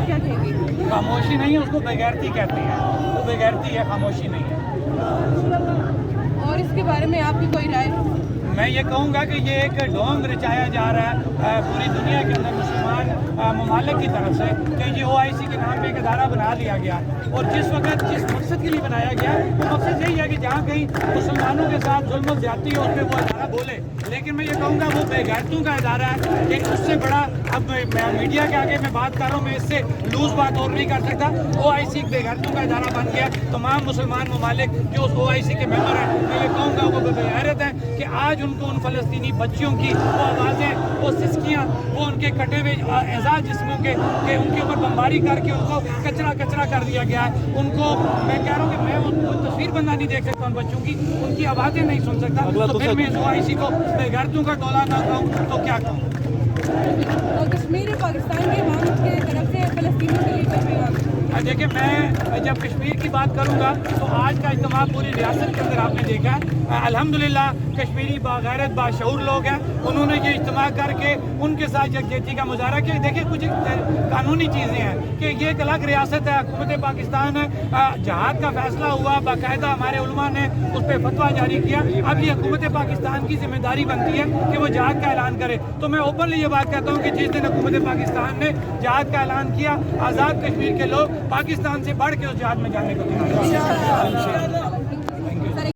کیا کہیں گے؟ خاموشی نہیں ہے، اس کو بےغیرتی کہتے ہیں، وہ بےغیرتی ہے، خاموشی نہیں ہے۔ اور اس کے بارے میں آپ کی کوئی رائے؟ میں یہ کہوں گا کہ یہ ایک ڈھونگ رچایا جا رہا ہے پوری دنیا کے اندر مسلمان ممالک کی طرف سے کہ یہ OIC کے نام پہ ایک ادارہ بنا لیا گیا، اور جس وقت جس مقصد کے لیے بنایا گیا وہ مقصد یہی ہے کہ جہاں کہیں مسلمانوں کے ساتھ ظلم و زیادتی ہو اس پہ وہ ادارہ بولے، لیکن میں یہ کہوں گا وہ بےغیرتوں کا ادارہ ہے کہ اس سے بڑا اب میڈیا کے آگے میں بات کر رہا ہوں، میں اس سے لوز بات اور نہیں کر سکتا۔ OIC ایک بےغیرتوں کا ادارہ بن گیا، تمام مسلمان ممالک جو اس OIC کے ممبر ہیں، میں یہ کہوں گا وہ بےغیرت ہیں کہ آج ان کو ان فلسطینی بچیوں کی وہ آوازیں، وہ سسکیاں، وہ ان کے کٹے ہوئے اعزاز جسموں کے کہ ان کے اوپر بمباری کر کے ان کو کچرا کر دیا گیا ہے۔ ان کو میں کہہ رہا ہوں کہ میں وہ تصویر بندہ نہیں دیکھ سکتا ان بچوں کی، ان کی آوازیں نہیں سن سکتا، تو پھر میں اس OIC کو بےغیرتوں کا ٹولہ نہ کہوں تو کیا کہوں؟ اور کشمیر پاکستان کے عوام کے طرف سے فلسطینیوں کے لیے کیا پیغام ہے؟ دیکھیں میں جب کشمیر کی بات کروں گا تو آج کا اجتماع پوری ریاست کے اندر آپ نے دیکھا ہے، الحمدللہ کشمیری باغیرت باشعور لوگ ہیں، انہوں نے یہ اجتماع کر کے ان کے ساتھ یکجہتی کا مظاہرہ کیا۔ دیکھیں کچھ قانونی چیزیں ہیں کہ یہ ایک الگ ریاست ہے، حکومت پاکستان ہے، جہاد کا فیصلہ ہوا، باقاعدہ ہمارے علماء نے اس پہ فتویٰ جاری کیا، اب یہ حکومت پاکستان کی ذمہ داری بنتی ہے کہ وہ جہاد کا اعلان کرے۔ تو میں اوپنلی یہ بات کہتا ہوں کہ جس دن حکومت پاکستان نے جہاد کا اعلان کیا، آزاد کشمیر کے لوگ پاکستان سے بڑھ کے اس جہاد میں جانے کو تیار ہیں۔